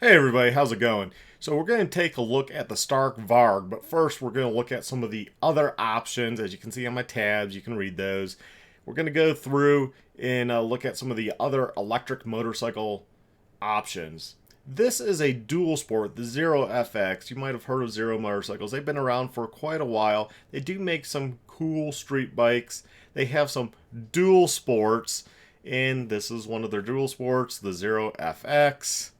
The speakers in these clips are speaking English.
Hey everybody, how's it going? So we're going to take a look at the Stark Varg, but first we're going to look at some of the other options. As you can see on my tabs, you can read those. We're going to go through and look at some of the other electric motorcycle options. This is a dual sport, the Zero FX. You might have heard of Zero motorcycles. They've been around for quite a while. They do make some cool street bikes. They have some dual sports, and this is one of their dual sports, the Zero FX.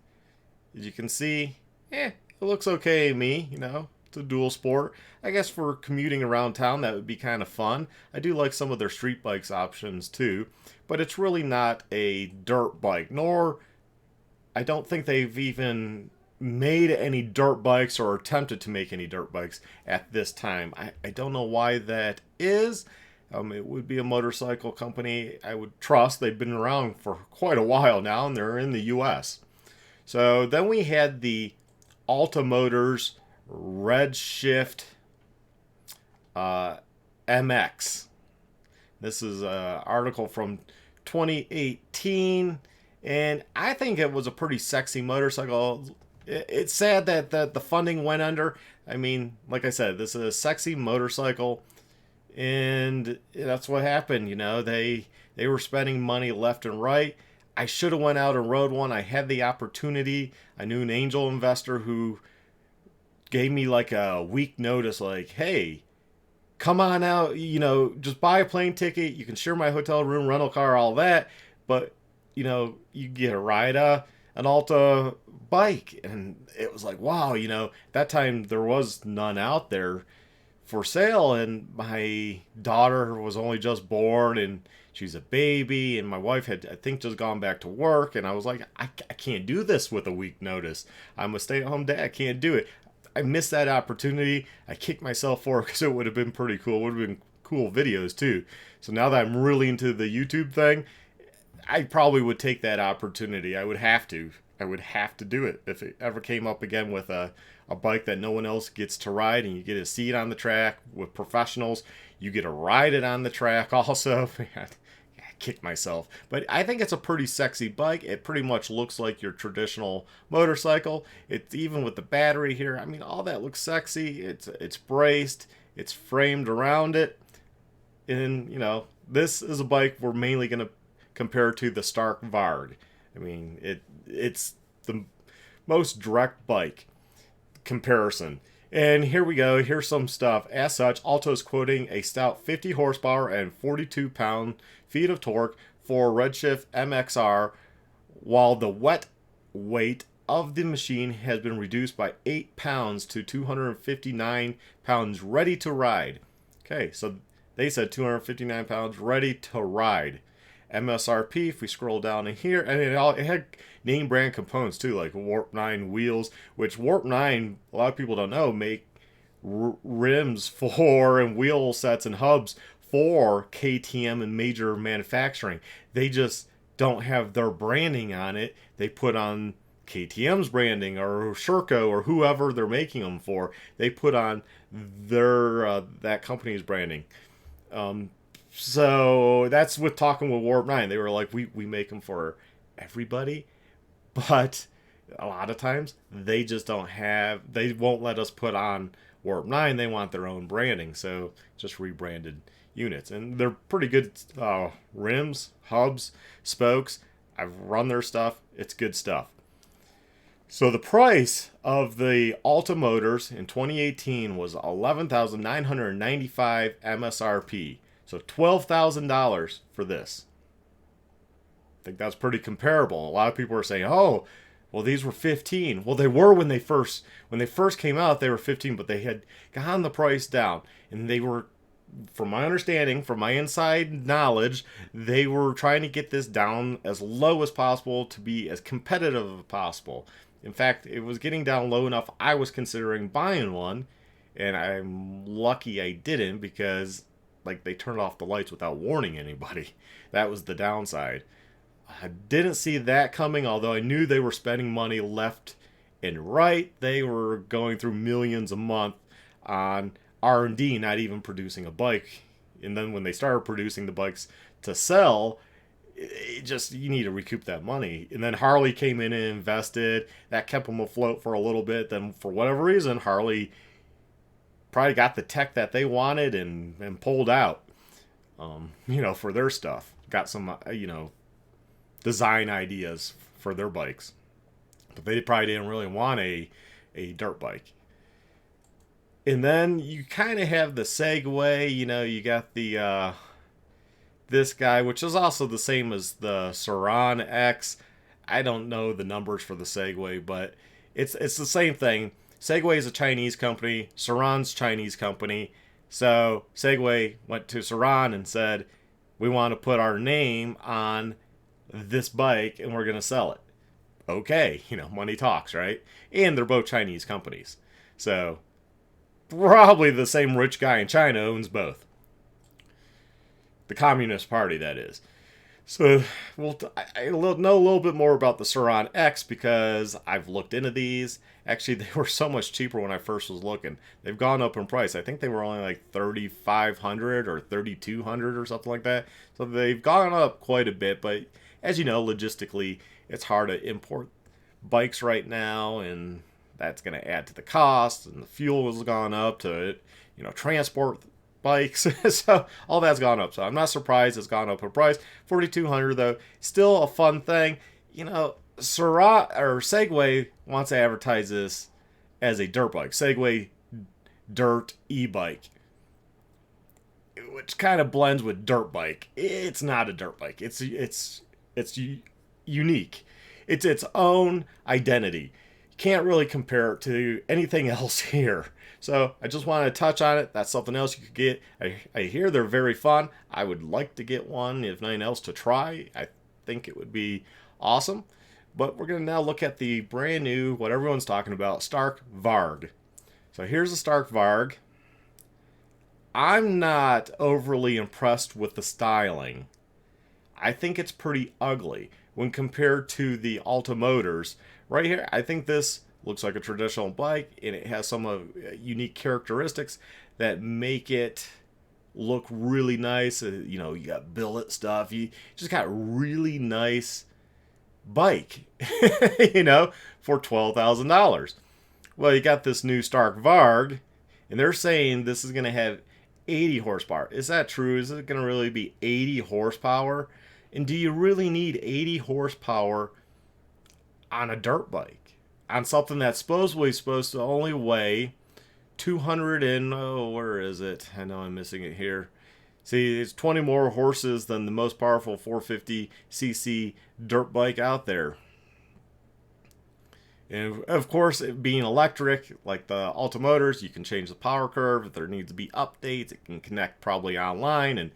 As you can see, it looks okay to me, It's a dual sport. I guess for commuting around town, that would be kind of fun. I do like some of their street bikes options too, but it's really not a dirt bike, nor I don't think they've even made any dirt bikes or attempted to make any dirt bikes at this time. I don't know why that is. It would be a motorcycle company I would trust. They've been around for quite a while now, and they're in the U.S. So then we had the Alta Motors Redshift MX. This is an article from 2018, and I think it was a pretty sexy motorcycle. It's sad that the funding went under. I mean, like I said, this is a sexy motorcycle, and that's what happened. They were spending money left and right. I should have went out and rode one. I had the opportunity. I knew an angel investor who gave me like a week notice, like, hey, come on out, just buy a plane ticket. You can share my hotel room, rental car, all that. But, you get a ride an Alta bike. And it was like, wow, that time there was none out there for sale, and my daughter was only just born, and she's a baby, and my wife had, I think, just gone back to work, and I was like, I can't do this with a week notice. I'm a stay-at-home dad. I can't do it. I missed that opportunity. I kicked myself for it because it would have been pretty cool. It would have been cool videos too. So now that I'm really into the YouTube thing, I probably would take that opportunity. I would have to. I would have to do it if it ever came up again with a bike that no one else gets to ride, and you get a seat on the track with professionals. You get to ride it on the track also. I kicked myself. But I think it's a pretty sexy bike. It pretty much looks like your traditional motorcycle. It's even with the battery here. I mean, all that looks sexy. It's braced. It's framed around it. And, this is a bike we're mainly going to compare to the Stark Varg. I mean, it's the most direct bike comparison. And here we go. Here's some stuff. As such, Alto is quoting a stout 50 horsepower and 42 pound-feet of torque for Redshift MXR, while the wet weight of the machine has been reduced by 8 pounds to 259 pounds ready to ride. Okay, so they said 259 pounds ready to ride. MSRP, if we scroll down in here, and it had name brand components too, like Warp 9 wheels, which Warp 9, a lot of people don't know, make rims for and wheel sets and hubs for KTM and major manufacturing. They just don't have their branding on it. They put on KTM's branding or Sherco or whoever they're making them for. They put on their that company's branding. So that's with talking with Warp 9. They were like, we make them for everybody, but a lot of times they just they won't let us put on Warp 9. They want their own branding, so just rebranded units. And they're pretty good rims, hubs, spokes. I've run their stuff. It's good stuff. So the price of the Alta Motors in 2018 was $11,995 MSRP. So $12,000 for this. I think that's pretty comparable. A lot of people are saying, "Oh, well, these were 15." Well, they were when they first came out. They were 15, but they had gotten the price down, and they were, from my understanding, from my inside knowledge, they were trying to get this down as low as possible to be as competitive as possible. In fact, it was getting down low enough I was considering buying one, and I'm lucky I didn't, because they turned off the lights without warning anybody. That was the downside. I didn't see that coming, although I knew they were spending money left and right. They were going through millions a month on R&D, not even producing a bike. And then when they started producing the bikes to sell, just, you need to recoup that money. And then Harley came in and invested. That kept them afloat for a little bit. Then for whatever reason, Harley probably got the tech that they wanted and pulled out, for their stuff. Got some, design ideas for their bikes. But they probably didn't really want a dirt bike. And then you kind of have the Segway, you got the this guy, which is also the same as the Sur-Ron X. I don't know the numbers for the Segway, but it's the same thing. Segway is a Chinese company, Sur-Ron's Chinese company. So Segway went to Sur-Ron and said, we want to put our name on this bike and we're going to sell it. Okay, money talks, right? And they're both Chinese companies. So probably the same rich guy in China owns both. The Communist Party, that is. So I know a little bit more about the Sur-Ron X because I've looked into these. Actually, they were so much cheaper when I first was looking. They've gone up in price. I think they were only like $3,500 or $3,200 or something like that. So they've gone up quite a bit. But as you know, logistically, it's hard to import bikes right now, and that's going to add to the cost. And the fuel has gone up to transport bikes. So all that's gone up. So I'm not surprised it's gone up in price. $4,200 though, still a fun thing. Sur-Ron or Segway wants to advertise this as a dirt bike. Segway dirt e-bike, which kind of blends with dirt bike. It's not a dirt bike. It's unique. It's its own identity. You can't really compare it to anything else here. So I just wanted to touch on it. That's something else you could get. I hear they're very fun. I would like to get one, if nothing else, to try. I think it would be awesome. But we're going to now look at the brand new, what everyone's talking about, Stark Varg. So here's the Stark Varg. I'm not overly impressed with the styling. I think it's pretty ugly when compared to the Alta Motors. Right here, I think this looks like a traditional bike, and it has some unique characteristics that make it look really nice. You got billet stuff. You just got really nice bike, for $12,000. Well, you got this new Stark Varg, and they're saying this is going to have 80 horsepower. Is that true? Is it going to really be 80 horsepower? And do you really need 80 horsepower on a dirt bike? On something that's supposedly supposed to only weigh 200 and, where is it? I know I'm missing it here. See, it's 20 more horses than the most powerful 450cc dirt bike out there. And of course, it being electric, like the Alta Motors, you can change the power curve. If there needs to be updates, it can connect probably online and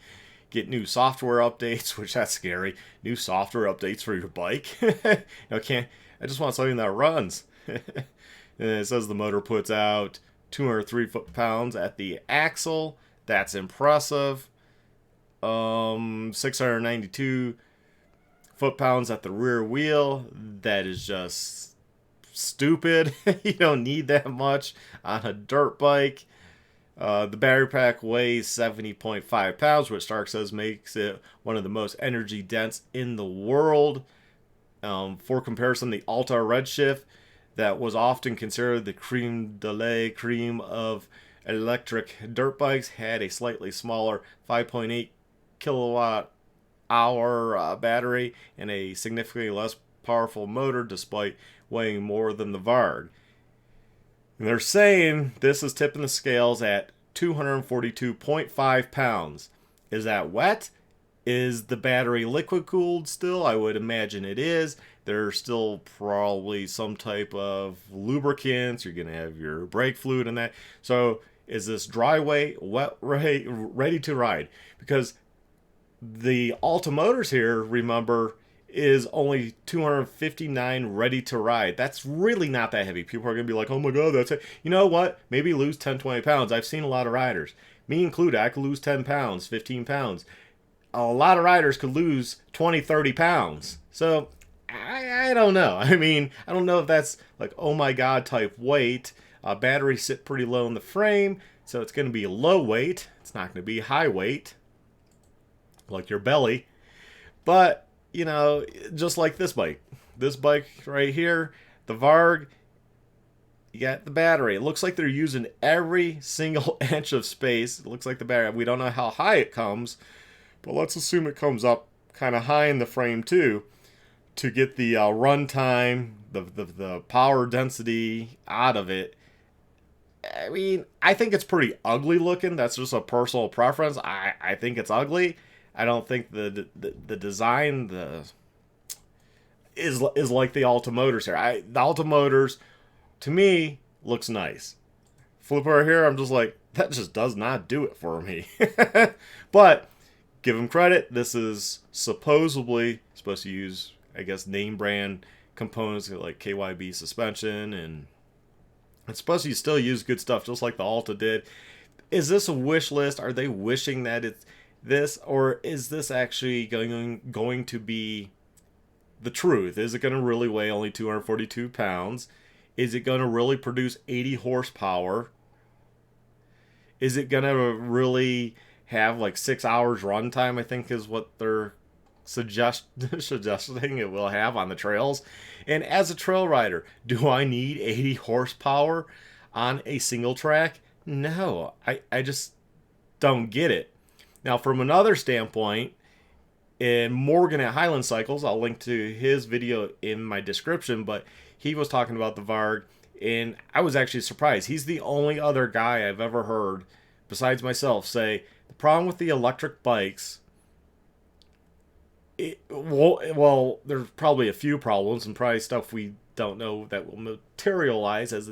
get new software updates, which that's scary. New software updates for your bike. I just want something that runs. And it says the motor puts out 203 foot-pounds at the axle. That's impressive. 692 foot-pounds at the rear wheel. That is just stupid. You don't need that much on a dirt bike. The battery pack weighs 70.5 pounds, which Stark says makes it one of the most energy dense in the world. For comparison, the Alta Redshift, that was often considered the creme de la creme of electric dirt bikes, had a slightly smaller 5.8 kilowatt hour battery and a significantly less powerful motor, despite weighing more than the Varg. And they're saying this is tipping the scales at 242.5 pounds. Is that wet? Is the battery liquid cooled still? I would imagine it is. There's still probably some type of lubricants. You're going to have your brake fluid and that. So is this dry weight, wet weight, ready to ride? Because the Alta Motors here, remember, is only 259 ready to ride. That's really not that heavy. People are going to be like, oh my God, that's it. You know what? Maybe lose 10, 20 pounds. I've seen a lot of riders. Me included, I could lose 10 pounds, 15 pounds. A lot of riders could lose 20, 30 pounds. So, I don't know. I mean, I don't know if that's like, oh my God type weight. Batteries sit pretty low in the frame, so it's going to be low weight. It's not going to be high weight, like your belly. But you know, just like this bike. This bike right here, the Varg, you got the battery. It looks like they're using every single inch of space. It looks like the battery. We don't know how high it comes, but let's assume it comes up kind of high in the frame too to get the run time, the power density out of it. I mean, I think it's pretty ugly looking. That's just a personal preference. I think it's ugly. I don't think the design is like the Alta Motors here. The Alta Motors to me looks nice. Flip over here, I'm just like, that just does not do it for me. But give them credit. This is supposedly supposed to use, I guess, name brand components like KYB suspension, and it's supposed to still use good stuff just like the Alta did. Is this a wish list? Are they wishing that it's this, or is this actually going to be the truth? Is it going to really weigh only 242 pounds? Is it going to really produce 80 horsepower? Is it going to really have like 6 hours runtime, I think is what they're suggesting it will have on the trails. And as a trail rider, do I need 80 horsepower on a single track? No, I just don't get it. Now, from another standpoint, in Morgan at Highland Cycles, I'll link to his video in my description, but he was talking about the Varg, and I was actually surprised. He's the only other guy I've ever heard, besides myself, say the problem with the electric bikes, well, there's probably a few problems and probably stuff we don't know that will materialize as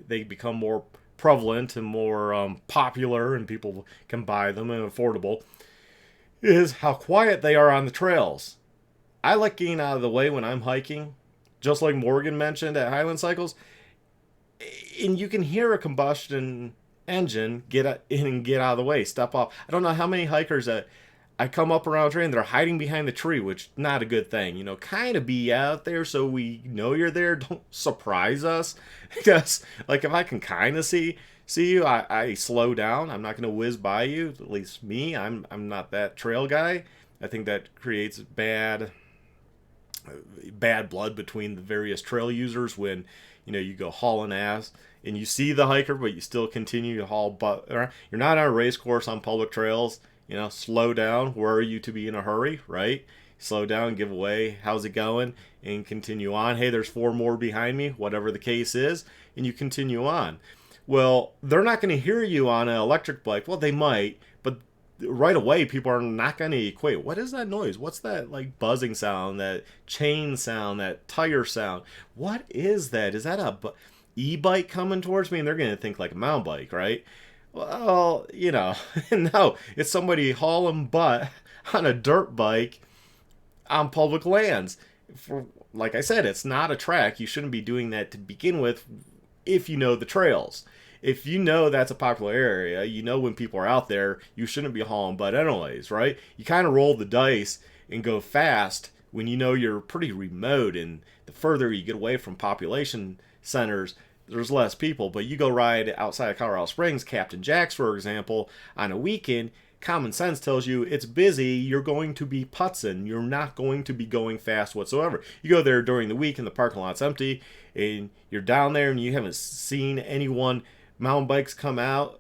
they become more prevalent and more popular and people can buy them and affordable, is how quiet they are on the trails. I like getting out of the way when I'm hiking, just like Morgan mentioned at Highland Cycles, and you can hear a combustion engine get in and get out of the way, step off. I don't know how many hikers that I come up around a tree and they're hiding behind the tree, which not a good thing. You know, kind of be out there so we know you're there. Don't surprise us. Because, like, if I can kind of see you, I slow down. I'm not going to whiz by you. At least me. I'm not that trail guy. I think that creates bad blood between the various trail users when, you know, you go hauling ass and you see the hiker, but you still continue to haul butt. You're not on a race course on public trails. You know, slow down. Where are you to be in a hurry, right? Slow down, give away, how's it going, and continue on. Hey, there's 4 more behind me, whatever the case is, and you continue on. Well, they're not going to hear you on an electric bike. Well, they might, but right away, people are not going to equate. What is that noise? What's that, like, buzzing sound, that chain sound, that tire sound? What is that? Is that a e-bike coming towards me? And they're going to think like a mountain bike, right? Well, you know, no, it's somebody hauling butt on a dirt bike on public lands. Like I said, it's not a track. You shouldn't be doing that to begin with if you know the trails. If you know that's a popular area, you know when people are out there, you shouldn't be hauling butt anyways, right? You kind of roll the dice and go fast when you know you're pretty remote, and the further you get away from population centers, there's less people. But you go ride outside of Colorado Springs, Captain Jack's, for example, on a weekend, common sense tells you it's busy, you're going to be putzing. You're not going to be going fast whatsoever. You go there during the week and the parking lot's empty, and you're down there and you haven't seen anyone, mountain bikes come out.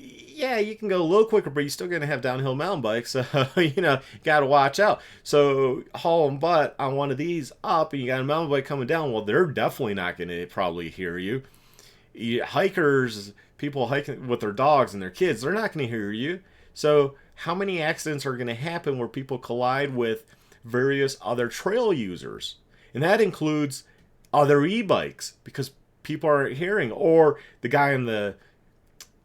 Yeah, you can go a little quicker, but you're still going to have downhill mountain bikes, so, you know, you got to watch out. So, hauling butt on one of these up, and you got a mountain bike coming down, well, they're definitely not going to probably hear you. Hikers, people hiking with their dogs and their kids, they're not going to hear you. So, how many accidents are going to happen where people collide with various other trail users? And that includes other e-bikes, because people aren't hearing, or the guy in the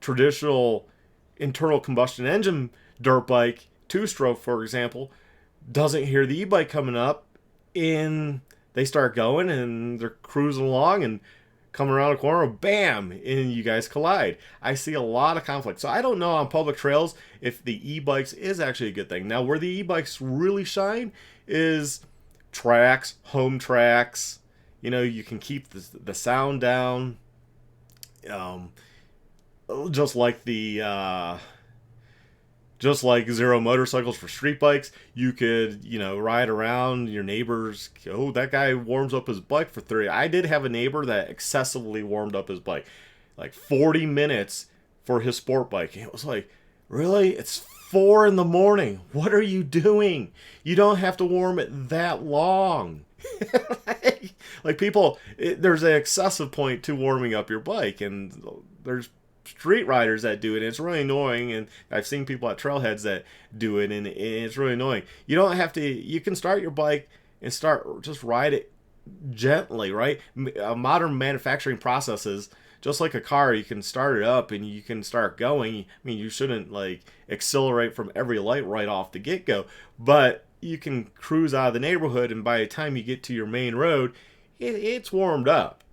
traditional internal combustion engine dirt bike, 2-stroke, for example, doesn't hear the e-bike coming up, and they start going and they're cruising along and come around a corner, bam, and you guys collide. I see a lot of conflict. So I don't know on public trails if the e-bikes is actually a good thing. Now, where the e-bikes really shine is tracks, home tracks. You know, you can keep the sound down. Just like the Just like zero motorcycles for street bikes, you could, ride around your neighbors. Oh, that guy warms up his bike for 30. I did have a neighbor that excessively warmed up his bike, like 40 minutes for his sport bike. And it was like, really? It's 4 in the morning. What are you doing? You don't have to warm it that long. like people, there's an excessive point to warming up your bike, and there's street riders that do it, and it's really annoying. And I've seen people at trailheads that do it, and it's really annoying. You don't have to. You can start your bike and just ride it gently, right? Modern manufacturing processes, just like a car, you can start it up and you can start going. I mean, you shouldn't like accelerate from every light right off the get-go, but you can cruise out of the neighborhood, and by the time you get to your main road, it's warmed up.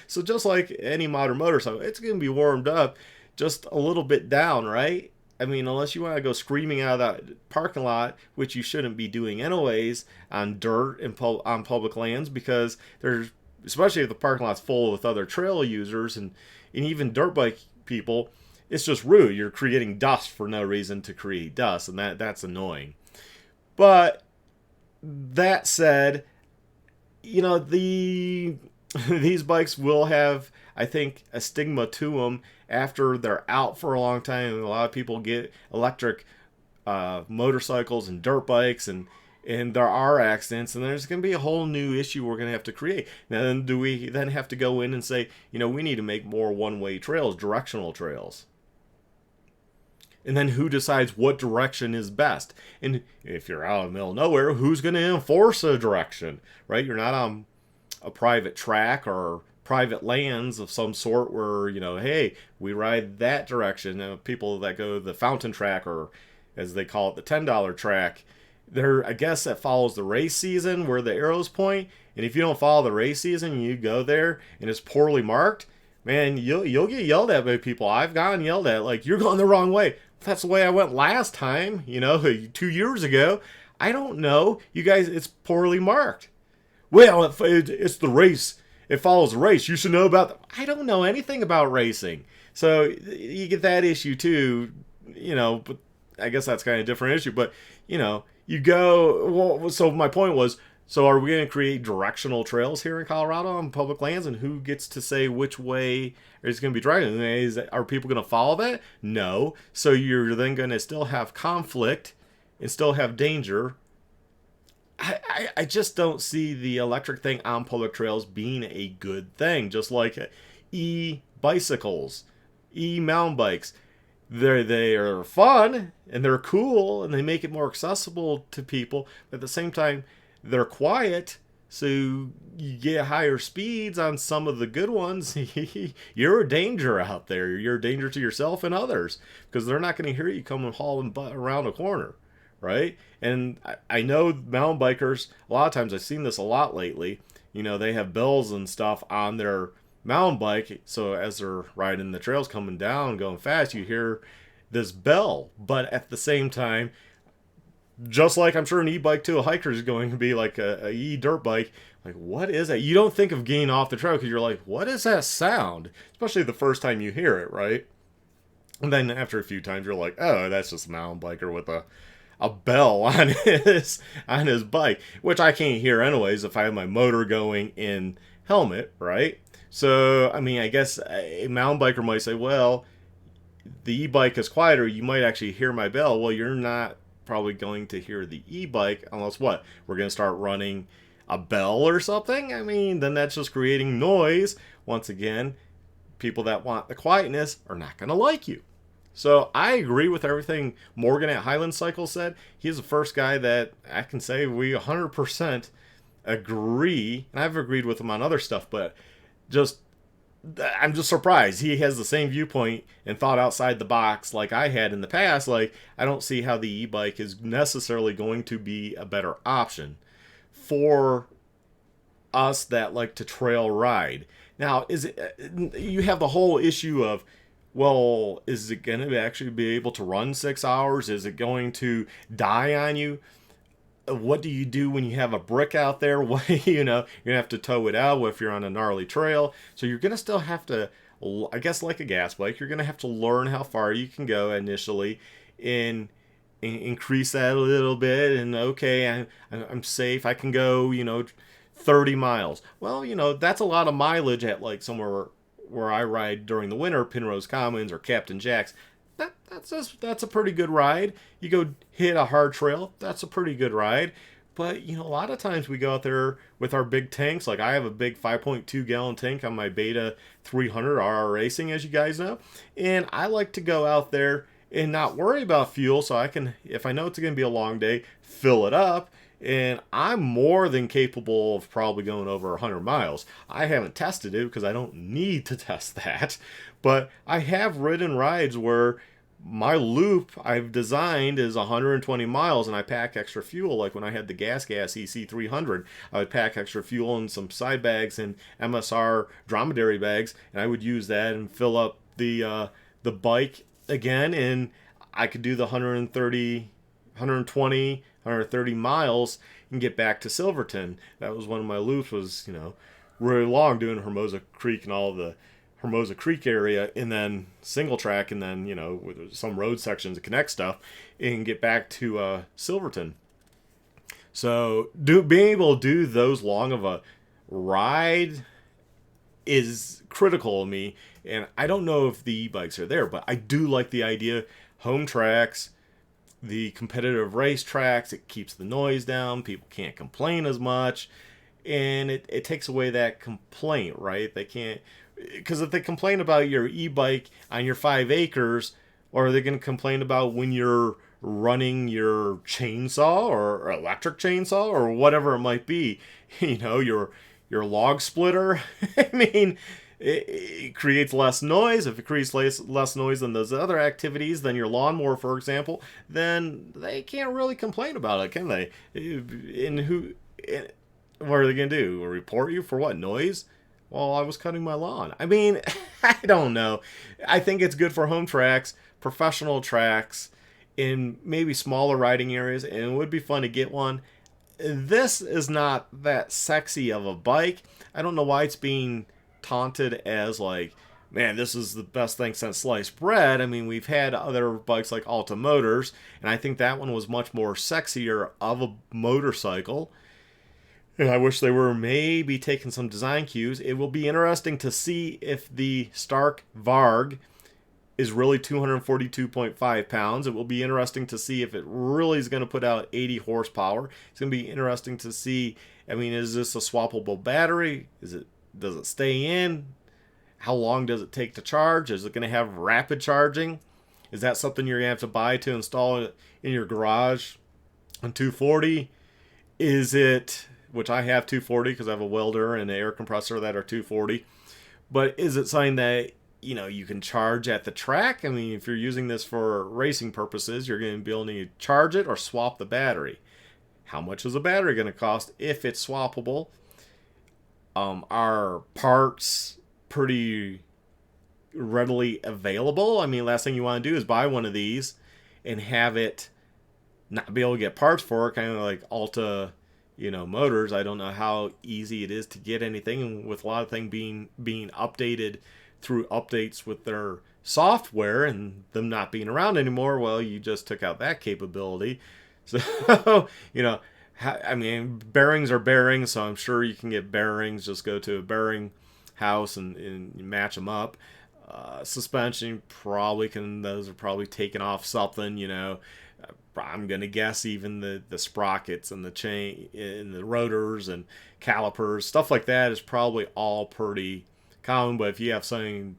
So just like any modern motorcycle, it's going to be warmed up just a little bit down, right? I mean, unless you want to go screaming out of that parking lot, which you shouldn't be doing anyways on dirt and on public lands, because there's, especially if the parking lot's full with other trail users and even dirt bike people, it's just rude. You're creating dust for no reason to create dust, and that's annoying. But that said, these bikes will have, I think, a stigma to them after they're out for a long time. A lot of people get electric motorcycles and dirt bikes, and there are accidents, and there's going to be a whole new issue we're going to have to create. Now, then, do we then have to go in and say, we need to make more one-way trails, directional trails? And then who decides what direction is best? And if you're out in the middle of nowhere, who's going to enforce a direction, right? You're not on a private track or private lands of some sort where, hey, we ride that direction. People that go the fountain track, or as they call it, the $10 track, I guess that follows the race season where the arrows point. And if you don't follow the race season, you go there and it's poorly marked, man, you'll get yelled at by people. I've gotten yelled at, like, you're going the wrong way. That's the way I went last time, 2 years ago. I don't know. You guys, it's poorly marked. Well, it's the race. It follows the race. You should know about that. I don't know anything about racing. So you get that issue too, but I guess that's kind of a different issue. But, you go, well, so my point was, so are we going to create directional trails here in Colorado on public lands, and who gets to say which way is going to be driving? Are people going to follow that? No. So you're then going to still have conflict and still have danger. I just don't see the electric thing on public trails being a good thing. Just like e-bicycles, e-mountain bikes. They are fun and they're cool and they make it more accessible to people. But at the same time, they're quiet, so you get higher speeds on some of the good ones. You're a danger out there. You're a danger to yourself and others, because they're not going to hear you coming hauling butt around a corner, right? And I know mountain bikers, a lot of times, I've seen this a lot lately, they have bells and stuff on their mountain bike, so as they're riding the trails coming down, going fast, you hear this bell. But at the same time, just like I'm sure an e-bike to a hiker is going to be like a e-dirt bike, like, what is that? You don't think of getting off the trail because you're like, what is that sound? Especially the first time you hear it, right? And then after a few times, you're like, oh, that's just a mountain biker with a bell on his bike, which I can't hear anyways if I have my motor going in helmet, right? So, I mean, I guess a mountain biker might say, well, the e-bike is quieter, you might actually hear my bell. Well, you're not probably going to hear the e-bike unless what? We're going to start running a bell or something? I mean, then that's just creating noise. Once again, people that want the quietness are not going to like you. So I agree with everything Morgan at Highland Cycle said. He's the first guy that I can say we 100% agree, and I've agreed with him on other stuff, but I'm just surprised he has the same viewpoint and thought outside the box like I had in the past. Like, I don't see how the e-bike is necessarily going to be a better option for us that like to trail ride. Now, you have the whole issue of, well, is it going to actually be able to run 6 hours? Is it going to die on you? What do you do when you have a brick out there? You're going to have to tow it out if you're on a gnarly trail. So you're going to still have to, I guess like a gas bike, you're going to have to learn how far you can go initially. and increase that a little bit, and okay, I'm safe. I can go, 30 miles. Well, that's a lot of mileage at like somewhere where I ride during the winter, Penrose Commons or Captain Jack's. That's a pretty good ride. You go hit a hard trail, that's a pretty good ride. But a lot of times we go out there with our big tanks. Like I have a big 5.2 gallon tank on my Beta 300 RR Racing, as you guys know, and I like to go out there and not worry about fuel, so I can, if I know it's going to be a long day, fill it up. And I'm more than capable of probably going over 100 miles. I haven't tested it because I don't need to test that. But I have ridden rides where my loop I've designed is 120 miles and I pack extra fuel. Like when I had the Gas EC300, I would pack extra fuel in some side bags and MSR dromedary bags, and I would use that and fill up the bike again, and I could do the 130 miles and get back to Silverton. That was one of my loops, was really long, doing Hermosa Creek and all the Hermosa Creek area, and then single track, and then with some road sections to connect stuff, and get back to Silverton. So being able to do those long of a ride is critical to me, and I don't know if the e-bikes are there, but I do like the idea. Home tracks, the competitive race tracks, it keeps the noise down, people can't complain as much, and it takes away that complaint, right? They can't, because if they complain about your e-bike on your 5 acres, or are they going to complain about when you're running your chainsaw or electric chainsaw or whatever it might be, your log splitter? I mean, it creates less noise. If it creates less noise than those other activities, than your lawnmower, for example, then they can't really complain about it, can they? What are they going to do? Report you for what? Noise? Well, I was cutting my lawn. I mean, I don't know. I think it's good for home tracks, professional tracks, in maybe smaller riding areas, and it would be fun to get one. This is not that sexy of a bike. I don't know why it's being taunted as like, man, this is the best thing since sliced bread. I mean, we've had other bikes like Alta Motors, and I think that one was much more sexier of a motorcycle. And I wish they were maybe taking some design cues. It will be interesting to see if the Stark Varg is really 242.5 pounds. It will be interesting to see if it really is going to put out 80 horsepower. It's going to be interesting to see, I mean, is this a swappable battery? Does it stay in? How long does it take to charge? Is it going to have rapid charging? Is that something you're going to have to buy to install it in your garage on 240? Is it, which I have 240 because I have a welder and an air compressor that are 240, but is it something that you can charge at the track? I mean, if you're using this for racing purposes, you're going to be able to charge it or swap the battery. How much is a battery going to cost if it's swappable? Are parts pretty readily available? I mean, last thing you want to do is buy one of these and have it not be able to get parts for it, kind of like Alta, Motors. I don't know how easy it is to get anything, and with a lot of things being updated through updates with their software and them not being around anymore, well, you just took out that capability. So, I mean, bearings are bearings, so I'm sure you can get bearings. Just go to a bearing house and match them up. Suspension, those are probably taken off something, I'm going to guess even the sprockets and the chain and the rotors and calipers, stuff like that is probably all pretty common. But if you have something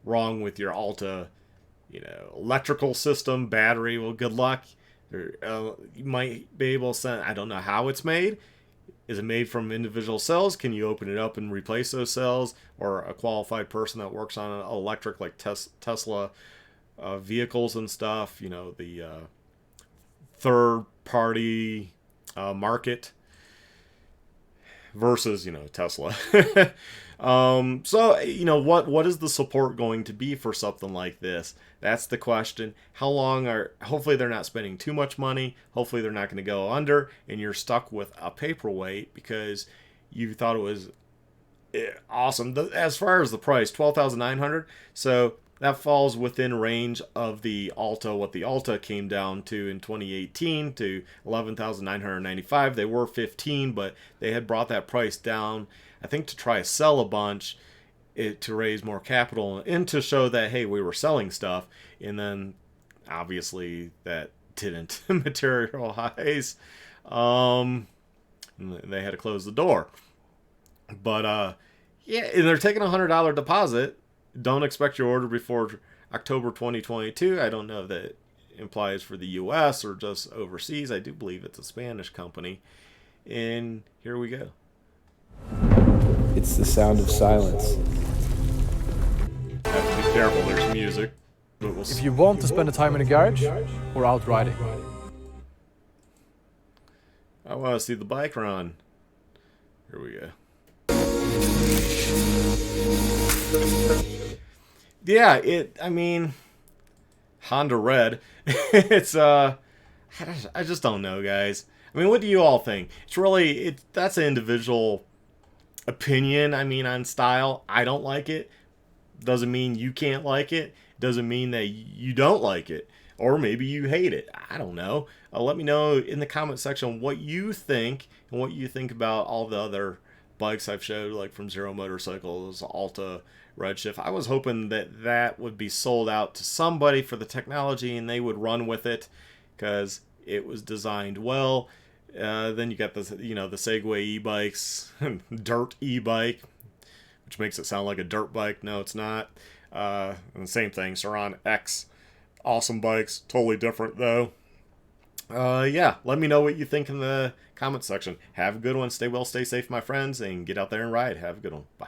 wrong with your Alta, electrical system, battery, well, good luck. You might be able to send, I don't know how it's made. Is it made from individual cells? Can you open it up and replace those cells? Or a qualified person that works on an electric, like Tesla vehicles and stuff, the third party market versus Tesla. So what is the support going to be for something like this? That's the question. How long hopefully they're not spending too much money. Hopefully they're not going to go under and you're stuck with a paperweight because you thought it was awesome. As far as the price, $12,900. So That falls within range of the Alta, what the Alta came down to in 2018 to 11,995. They were 15, but they had brought that price down, I think, to try to sell a bunch, to raise more capital and to show that, hey, we were selling stuff. And then obviously that didn't materialize. They had to close the door. But yeah, and they're taking $100 deposit. Don't expect your order before October 2022. I don't know if that implies for the U.S. or just overseas. I do believe it's a Spanish company. And here we go. It's the sound of silence. Have to be careful. There's music. But we'll If you want to spend the time in the garage or out riding. I want to see the bike run. Here we go. Yeah, I mean, Honda Red. It's, I just don't know, guys. I mean, what do you all think? That's an individual opinion, I mean, on style. I don't like it. Doesn't mean you can't like it. Doesn't mean that you don't like it. Or maybe you hate it. I don't know. Let me know in the comment section what you think and what you think about all the other bikes I've showed, like from Zero Motorcycles, Alta, Redshift. I was hoping that would be sold out to somebody for the technology and they would run with it because it was designed well. Then you got the Segway e-bikes, dirt e-bike, which makes it sound like a dirt bike. No, it's not. And the same thing, Sur-Ron X. Awesome bikes. Totally different, though. Yeah, let me know what you think in the comment section. Have a good one. Stay well, stay safe, my friends, and get out there and ride. Have a good one. Bye.